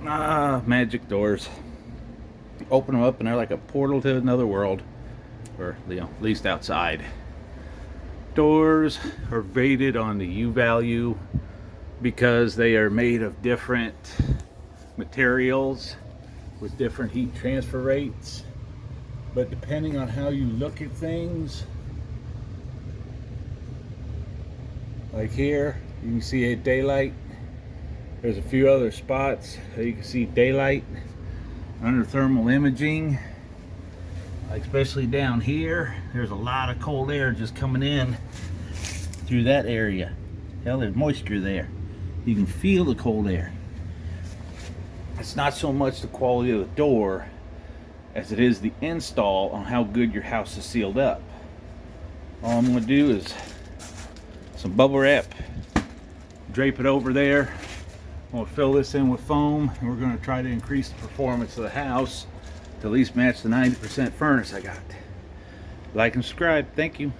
Magic doors. Open them up and they're like a portal to another world, or at least outside. Doors are rated on the U value because they are made of different materials with different heat transfer rates. But depending on how you look at things, like here, you can see a daylight. There's a few other spots that you can see daylight under thermal imaging, like especially down here. There's a lot of cold air just coming in through that area. Hell, there's moisture there. You can feel the cold air. It's not so much the quality of the door as it is the install on how good your house is sealed up. All I'm going to do is some bubble wrap, drape it over there. I'm going to fill this in with foam, and we're going to try to increase the performance of the house to at least match the 90% furnace I got. Like and subscribe. Thank you.